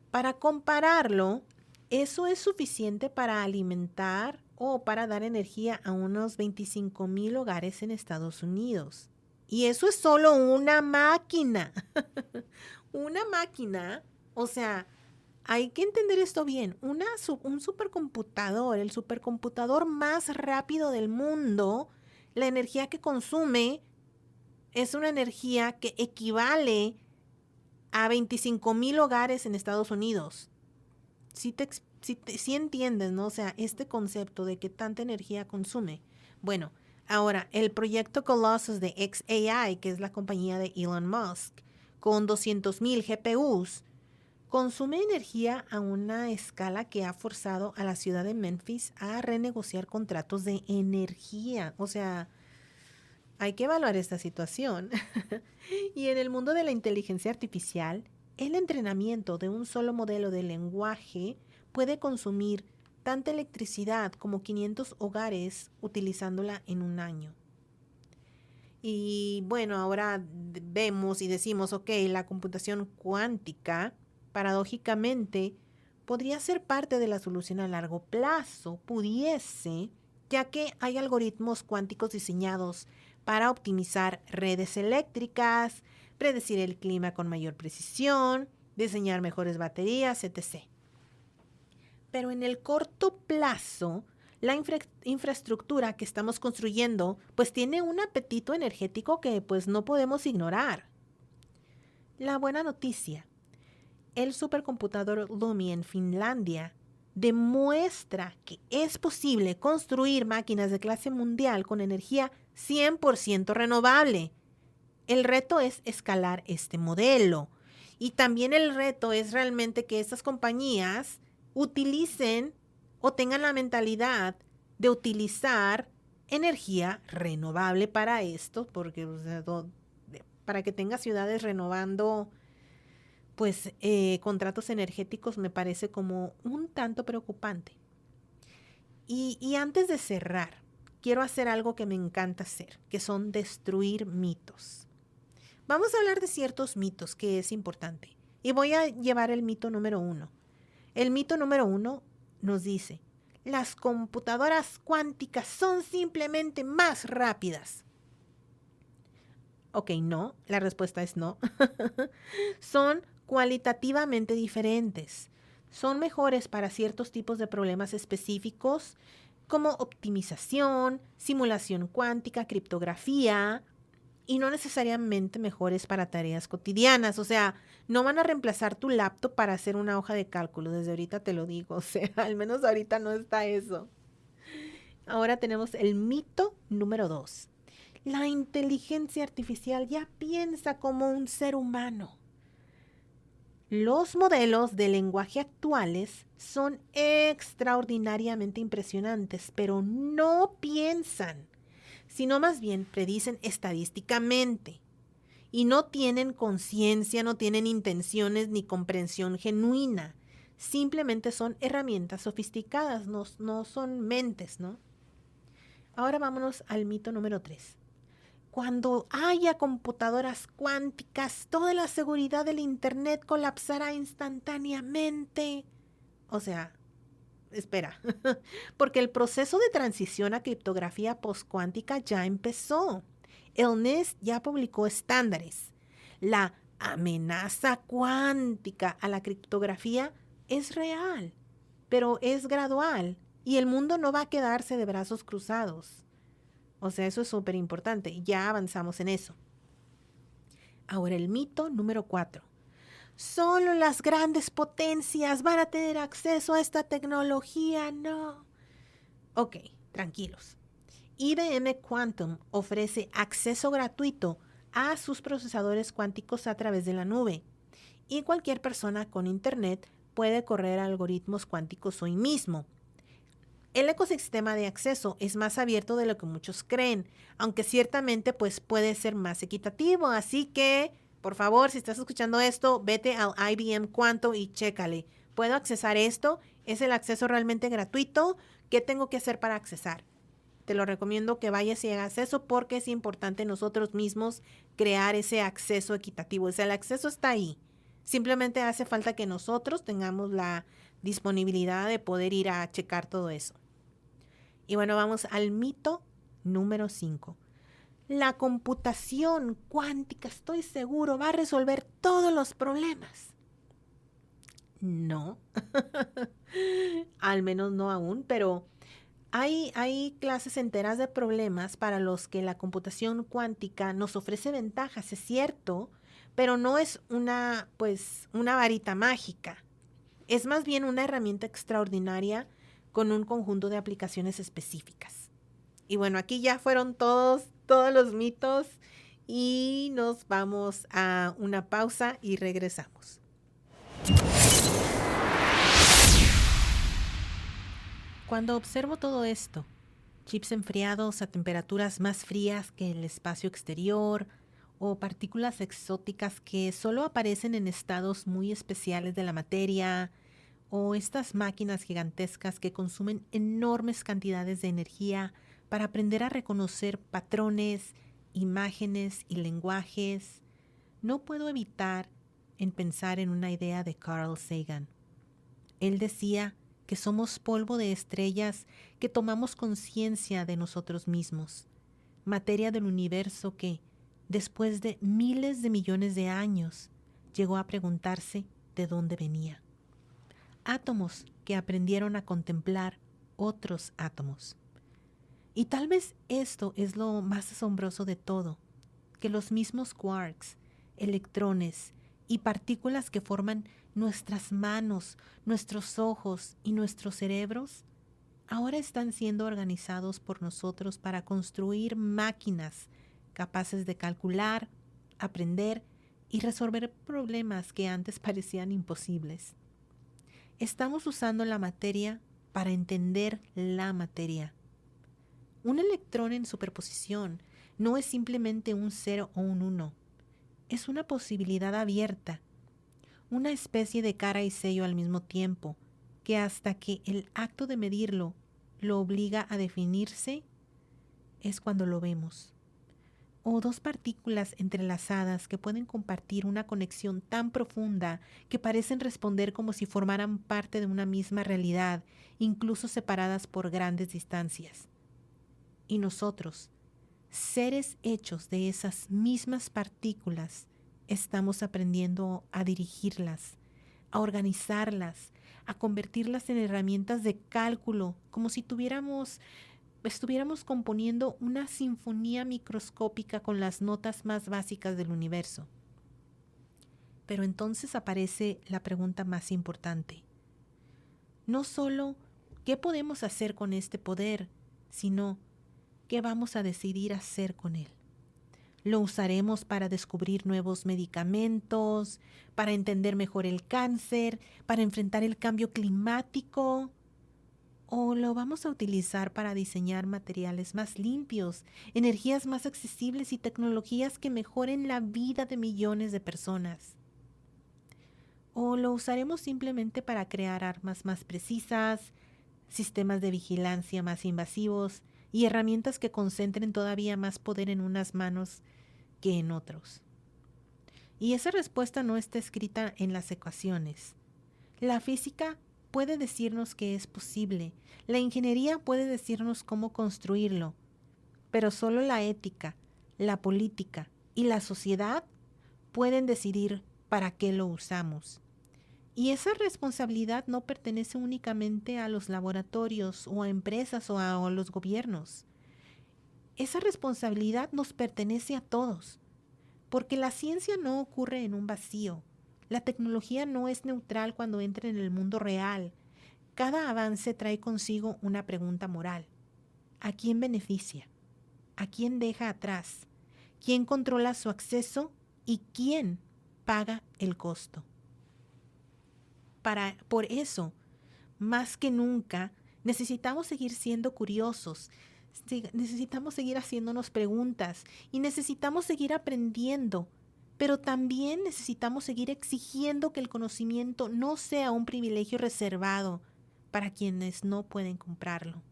Para compararlo, eso es suficiente para alimentar o para dar energía a unos 25,000 hogares en Estados Unidos. Y eso es solo una máquina. Una máquina, o sea, hay que entender esto bien. Un supercomputador, el supercomputador más rápido del mundo, la energía que consume es una energía que equivale a 25,000 hogares en Estados Unidos. Si entiendes, ¿no? O sea, este concepto de que tanta energía consume. Bueno, ahora, el proyecto Colossus de xAI, que es la compañía de Elon Musk, con 200,000 GPUs, consume energía a una escala que ha forzado a la ciudad de Memphis a renegociar contratos de energía. O sea, hay que evaluar esta situación. Y en el mundo de la inteligencia artificial, el entrenamiento de un solo modelo de lenguaje puede consumir tanta electricidad como 500 hogares utilizándola en un año. Y bueno, ahora vemos y decimos, ok, la computación cuántica, paradójicamente, podría ser parte de la solución a largo plazo, pudiese, ya que hay algoritmos cuánticos diseñados para optimizar redes eléctricas, predecir el clima con mayor precisión, diseñar mejores baterías, etc. Pero en el corto plazo, la infraestructura que estamos construyendo pues tiene un apetito energético que pues no podemos ignorar. La buena noticia, el supercomputador LUMI en Finlandia demuestra que es posible construir máquinas de clase mundial con energía 100% renovable. El reto es escalar este modelo. Y también el reto es realmente que estas compañías utilicen o tengan la mentalidad de utilizar energía renovable para esto, porque para que tenga ciudades renovando pues contratos energéticos me parece como un tanto preocupante. Y antes de cerrar, quiero hacer algo que me encanta hacer, que son destruir mitos. Vamos a hablar de ciertos mitos que es importante. Y voy a llevar el mito número 1. El mito número 1 nos dice, las computadoras cuánticas son simplemente más rápidas. Ok, no, la respuesta es no. Son cualitativamente diferentes. Son mejores para ciertos tipos de problemas específicos como optimización, simulación cuántica, criptografía, y no necesariamente mejores para tareas cotidianas. O sea, no van a reemplazar tu laptop para hacer una hoja de cálculo. Desde ahorita te lo digo. O sea, al menos ahorita no está eso. Ahora tenemos el mito número 2. La inteligencia artificial ya piensa como un ser humano. Los modelos de lenguaje actuales son extraordinariamente impresionantes, pero no piensan, sino más bien predicen estadísticamente. Y no tienen conciencia, no tienen intenciones ni comprensión genuina. Simplemente son herramientas sofisticadas, no son mentes, ¿no? Ahora vámonos al mito número 3. Cuando haya computadoras cuánticas, toda la seguridad del Internet colapsará instantáneamente. O sea, espera, porque el proceso de transición a criptografía postcuántica ya empezó. El NIST ya publicó estándares. La amenaza cuántica a la criptografía es real, pero es gradual y el mundo no va a quedarse de brazos cruzados. O sea, eso es súper importante. Ya avanzamos en eso. Ahora el mito número 4. Solo las grandes potencias van a tener acceso a esta tecnología. No. Ok, tranquilos. IBM Quantum ofrece acceso gratuito a sus procesadores cuánticos a través de la nube. Y cualquier persona con internet puede correr algoritmos cuánticos hoy mismo. El ecosistema de acceso es más abierto de lo que muchos creen, aunque ciertamente pues puede ser más equitativo. Así que, por favor, si estás escuchando esto, vete al IBM Quantum y chécale. ¿Puedo accesar esto? ¿Es el acceso realmente gratuito? ¿Qué tengo que hacer para accesar? Te lo recomiendo que vayas y hagas eso porque es importante nosotros mismos crear ese acceso equitativo. O sea, el acceso está ahí. Simplemente hace falta que nosotros tengamos la disponibilidad de poder ir a checar todo eso. Y bueno, vamos al mito número 5. La computación cuántica, estoy seguro, va a resolver todos los problemas. No, al menos no aún, pero hay clases enteras de problemas para los que la computación cuántica nos ofrece ventajas, es cierto, pero no es una varita mágica. Es más bien una herramienta extraordinaria con un conjunto de aplicaciones específicas. Y bueno, aquí ya fueron todos los mitos y nos vamos a una pausa y regresamos. Cuando observo todo esto, chips enfriados a temperaturas más frías que el espacio exterior o partículas exóticas que solo aparecen en estados muy especiales de la materia, o estas máquinas gigantescas que consumen enormes cantidades de energía para aprender a reconocer patrones, imágenes y lenguajes, no puedo evitar en pensar en una idea de Carl Sagan. Él decía que somos polvo de estrellas que tomamos conciencia de nosotros mismos, materia del universo que, después de miles de millones de años, llegó a preguntarse de dónde venía. Átomos que aprendieron a contemplar otros átomos. Y tal vez esto es lo más asombroso de todo, que los mismos quarks, electrones y partículas que forman nuestras manos, nuestros ojos y nuestros cerebros, ahora están siendo organizados por nosotros para construir máquinas capaces de calcular, aprender y resolver problemas que antes parecían imposibles. Estamos usando la materia para entender la materia. Un electrón en superposición no es simplemente un 0 o un 1. Es una posibilidad abierta, una especie de cara y sello al mismo tiempo, que hasta que el acto de medirlo lo obliga a definirse, es cuando lo vemos. O dos partículas entrelazadas que pueden compartir una conexión tan profunda que parecen responder como si formaran parte de una misma realidad, incluso separadas por grandes distancias. Y nosotros, seres hechos de esas mismas partículas, estamos aprendiendo a dirigirlas, a organizarlas, a convertirlas en herramientas de cálculo, como si estuviéramos componiendo una sinfonía microscópica con las notas más básicas del universo. Pero entonces aparece la pregunta más importante. No solo qué podemos hacer con este poder, sino qué vamos a decidir hacer con él. ¿Lo usaremos para descubrir nuevos medicamentos, para entender mejor el cáncer, para enfrentar el cambio climático? ¿O lo vamos a utilizar para diseñar materiales más limpios, energías más accesibles y tecnologías que mejoren la vida de millones de personas? ¿O lo usaremos simplemente para crear armas más precisas, sistemas de vigilancia más invasivos y herramientas que concentren todavía más poder en unas manos que en otros? Y esa respuesta no está escrita en las ecuaciones. La física puede decirnos que es posible, la ingeniería puede decirnos cómo construirlo, pero solo la ética, la política y la sociedad pueden decidir para qué lo usamos. Y esa responsabilidad no pertenece únicamente a los laboratorios o a empresas o a los gobiernos. Esa responsabilidad nos pertenece a todos, porque la ciencia no ocurre en un vacío. La tecnología no es neutral cuando entra en el mundo real. Cada avance trae consigo una pregunta moral. ¿A quién beneficia? ¿A quién deja atrás? ¿Quién controla su acceso? ¿Y quién paga el costo? Por eso, más que nunca, necesitamos seguir siendo curiosos, necesitamos seguir haciéndonos preguntas y necesitamos seguir aprendiendo, pero también necesitamos seguir exigiendo que el conocimiento no sea un privilegio reservado para quienes no pueden comprarlo.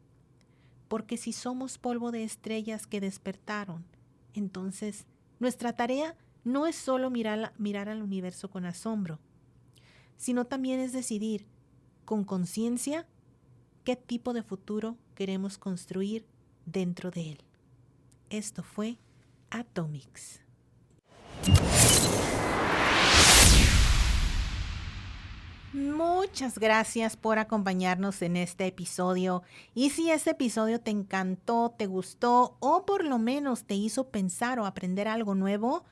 Porque si somos polvo de estrellas que despertaron, entonces nuestra tarea no es solo mirar al universo con asombro, sino también es decidir con conciencia qué tipo de futuro queremos construir dentro de él. Esto fue Atomics. Muchas gracias por acompañarnos en este episodio. Y si este episodio te encantó, te gustó o por lo menos te hizo pensar o aprender algo nuevo,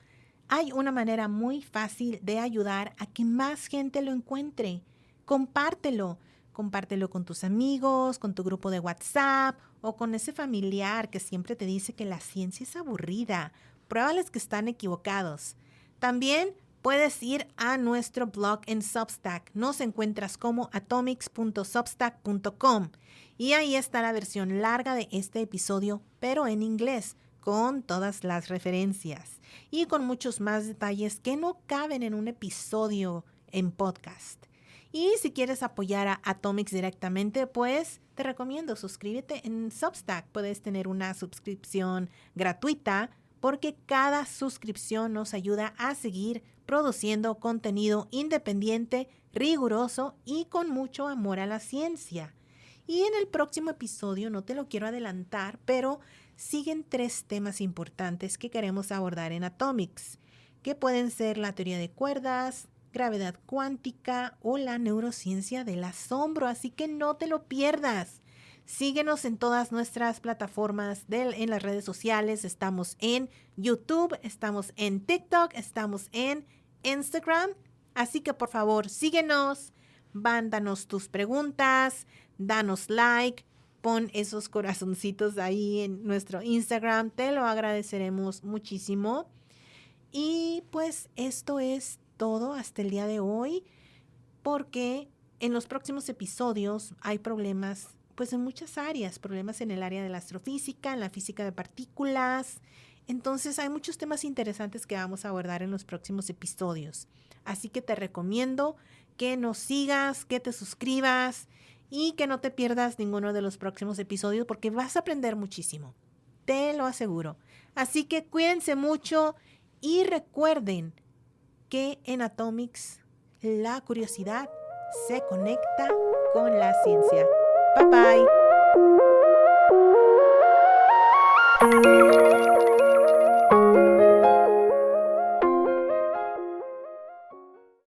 hay una manera muy fácil de ayudar a que más gente lo encuentre. Compártelo. Compártelo con tus amigos, con tu grupo de WhatsApp o con ese familiar que siempre te dice que la ciencia es aburrida. Pruébales que están equivocados. También puedes ir a nuestro blog en Substack. Nos encuentras como atomics.substack.com y ahí está la versión larga de este episodio, pero en inglés, con todas las referencias y con muchos más detalles que no caben en un episodio en podcast. Y si quieres apoyar a Atomics directamente, pues te recomiendo suscríbete en Substack. Puedes tener una suscripción gratuita porque cada suscripción nos ayuda a seguir produciendo contenido independiente, riguroso y con mucho amor a la ciencia. Y en el próximo episodio, no te lo quiero adelantar, pero siguen 3 temas importantes que queremos abordar en Atomics, que pueden ser la teoría de cuerdas, gravedad cuántica o la neurociencia del asombro, así que no te lo pierdas. Síguenos en todas nuestras plataformas en las redes sociales. Estamos en YouTube, estamos en TikTok, estamos en Instagram. Así que por favor, síguenos, mándanos tus preguntas, danos like, pon esos corazoncitos ahí en nuestro Instagram. Te lo agradeceremos muchísimo. Y pues esto es todo hasta el día de hoy, porque en los próximos episodios hay problemas pues en muchas áreas, problemas en el área de la astrofísica, en la física de partículas. Entonces hay muchos temas interesantes que vamos a abordar en los próximos episodios. Así que te recomiendo que nos sigas, que te suscribas y que no te pierdas ninguno de los próximos episodios porque vas a aprender muchísimo. Te lo aseguro. Así que cuídense mucho y recuerden que en Atomics la curiosidad se conecta con la ciencia. Bye bye.